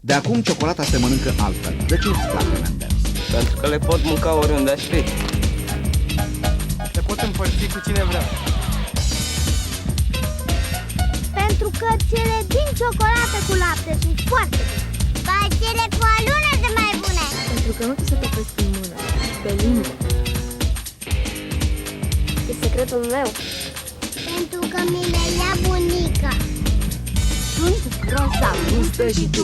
De acum ciocolata se mănâncă altfel. De ce îți place, M&M's? Pentru că le pot mânca oriunde aș fi. Le pot împărți cu cine vrea. Pentru că cele din ciocolată cu lapte sunt foarte bune. Ba, cele cu alună sunt mai bune. Pentru că nu ți se topesc în mână, pe limbă. E secretul meu. Pentru că mi le ia bunica. Sunt grozav, gustă și tu.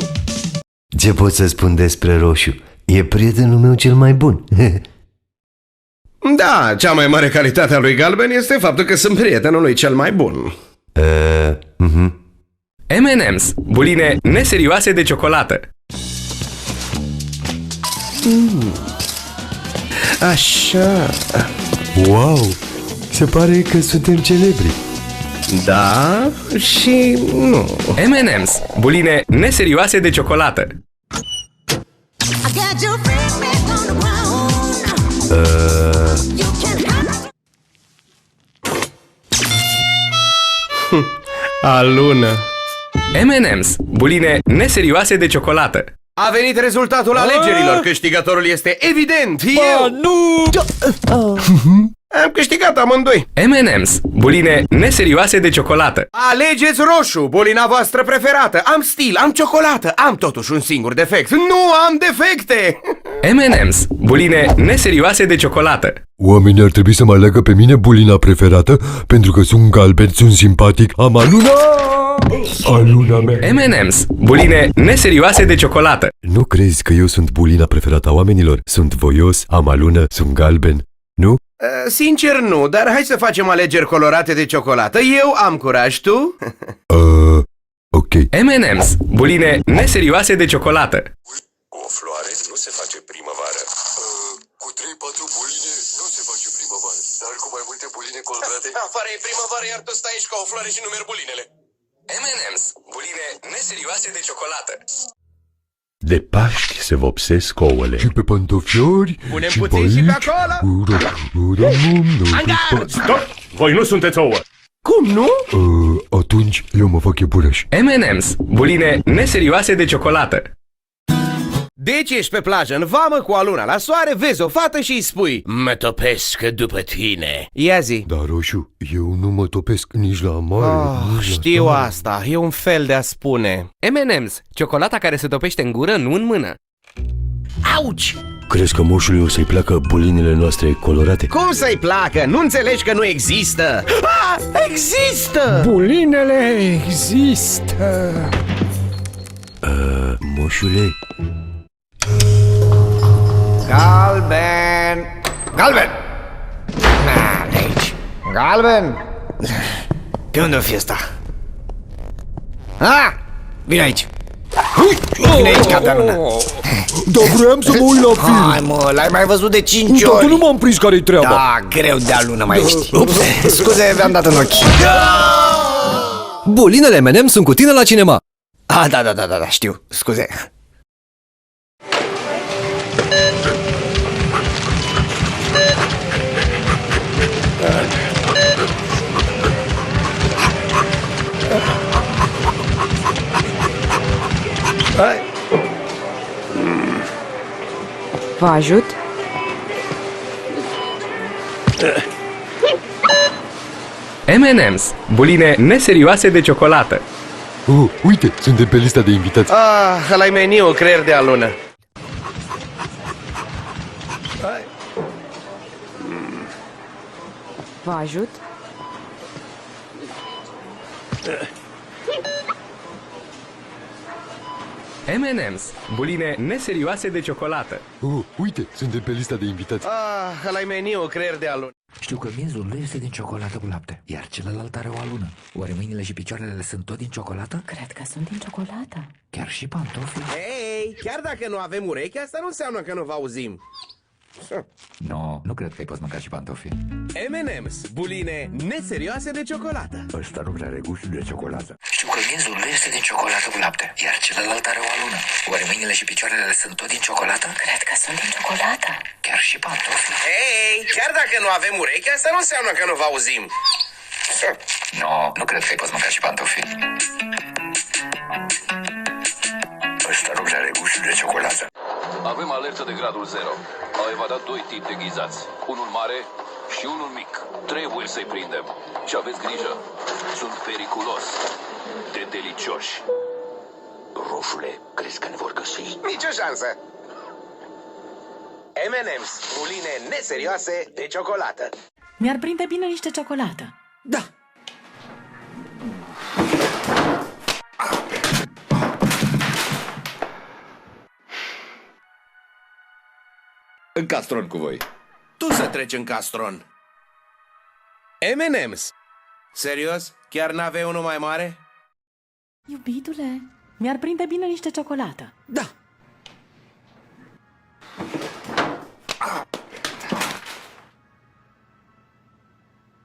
Ce pot să spun despre roșu? E prietenul meu cel mai bun. Da, cea mai mare calitate a lui Galben este faptul că sunt prietenul lui cel mai bun. M&M's, buline neserioase de ciocolată. Așa. Wow! Se pare că suntem celebri. Da și nu. M&M's, buline neserioase de ciocolată. Alună. M&M's, buline neserioase de ciocolată. A venit rezultatul alegerilor. Câștigătorul este evident. Eu. Am câștigat amândoi. M&M's, buline neserioase de ciocolată. Alegeți roșu, bulina voastră preferată. Am stil, am ciocolată. Am totuși un singur defect. Nu am defecte. M&M's, buline neserioase de ciocolată. Oamenii ar trebui să mă aleagă pe mine bulina preferată, pentru că sunt galben, sunt simpatic, am aluna! Aluna mea! M&M's, buline neserioase de ciocolată. Nu crezi că eu sunt bulina preferată a oamenilor? Sunt voios, am alună, sunt galben, nu? Sincer nu, dar hai să facem alegeri colorate de ciocolată. Eu am curaj, tu? Ok. M&M's, buline neserioase de ciocolată. Cu o floare nu se face primăvară. Cu 3-4 buline nu se face primăvară. Dar cu mai multe buline colorate... Afară e primăvară, iar tu stai aici ca o floare și nu merg bulinele. M&M's, buline neserioase de ciocolată. De Paști se vopsesc ouăle. Și pe pantofiori, Punem și puțin pe și pe aici. acolo. Angard! Stop! Voi nu sunteți ouă! Cum nu? Atunci eu mă fac iepuraș. M&M's, buline neserioase de ciocolată. Deci ești pe plajă în vamă cu aluna la soare, vezi o fată și îi spui: mă topesc după tine. Ia zi. Dar roșu, eu nu mă topesc nici la mare, nici la Știu soare. asta, e un fel de a spune. M&M's, ciocolata care se topește în gură, nu în mână. Auci! Crezi că moșului o să-i placă bulinele noastre colorate? Cum să-i placă? Nu înțelegi că nu există? Există! Bulinele există. Moșule? Galben! Galben! Na, de aici. Galben! Pe unde o fi ăsta? Vine aici! Vine aici, cap de alună! Dar vreau să mă uit la film. Hai mă, l-ai mai văzut de 5 Dar ori! nu m-am prins care-i treaba. Da, greu de alună mai ești. Ups, scuze, v-am dat în ochi. Bulinele M&M sunt cu tine la cinema. Da, știu, scuze. Vă ajut? M&M's, buline neserioase de ciocolată. Uite, suntem pe lista de invitați. Ăla-i meniu, creier de alună. Vă ajut? M&M's, buline neserioase de ciocolată. Uite, suntem pe lista de invitați. Ăla-i meniu, creier de alună. Știu că miezul lui este din ciocolată cu lapte, iar celălalt are o alună. Oare mâinile și picioarele sunt tot din ciocolată? Cred că sunt din ciocolată. Chiar și pantofii? Hei, chiar dacă nu avem urechi, asta nu înseamnă că nu vă auzim. Nu cred că ai poți mânca și pantofii. M&M's, buline neserioase de ciocolată. Ăsta nu prea are gust de ciocolată. Știu că miezul lui este din ciocolată cu lapte, iar celălalt are o alună. Oare mâinile și picioarele sunt tot din ciocolată? Cred că sunt din ciocolată. Chiar și pantofii? Hei, chiar dacă nu avem urechi, asta nu înseamnă că nu vă auzim. Nu cred că ai poți mânca și pantofii. ăsta rog la rebușul de ciocolată. Avem alertă de gradul 0. Au evadat 2 tipi de ghizați. Unul mare și unul mic. Trebuie să-i prindem. Și aveți grijă. Sunt periculos. De delicioși. Roșule, crezi că ne vor găsi? Nici o șansă. M&M's, buline neserioase de ciocolată. Mi-ar prinde bine niște ciocolată. Da! În castron cu voi. Tu să treci în castron. M&M's. Serios? Chiar n-avei unul mai mare? Iubitule, mi-ar prinde bine niște ciocolată. Da!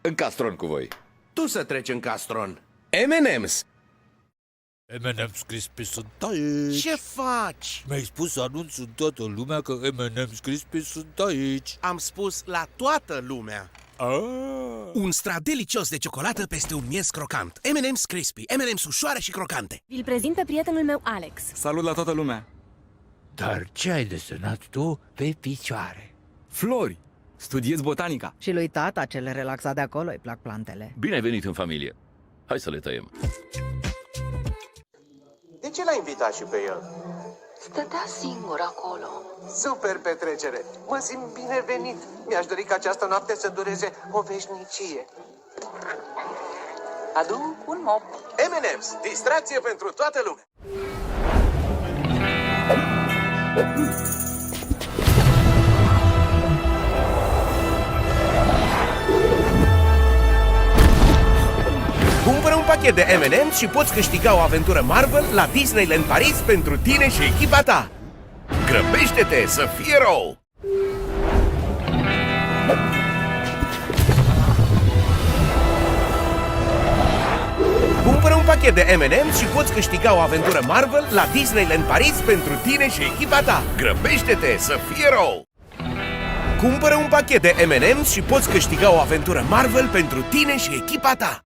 În castron cu voi. Tu să treci în castron. M&M's. M&M's Crispy sunt aici. Ce faci? Mi-ai spus să anunț în toată lumea că M&M's Crispy sunt aici. Am spus la toată lumea. Un strat delicios de ciocolată peste un miez crocant. M&M's Crispy, M&M's ușoare și crocante. Vi-l prezint pe prietenul meu, Alex. Salut la toată lumea. Dar ce ai desenat tu pe picioare? Flori. Studiez botanica. Și lui tata, cel relaxat de acolo, îi plac plantele. Bine ai venit în familie. Hai să le tăiem. De ce l-ai invitat și pe el? Stătea singur acolo. Super petrecere! Mă simt binevenit! Mi-aș dori ca această noapte să dureze o veșnicie. Aduc un mop. M&M's, distracție pentru toată lumea! Cumpără un pachet de M&M's și poți câștiga o aventură Marvel la Disneyland Paris pentru tine și echipa ta! Grăbește-te să fie rău! Cumpără un pachet de M&M's și poți câștiga o aventură Marvel la Disneyland Paris pentru tine și echipa ta! Grăbește-te să fie rău! Cumpără un pachet de M&M's și poți câștiga o aventură Marvel pentru tine și echipa ta!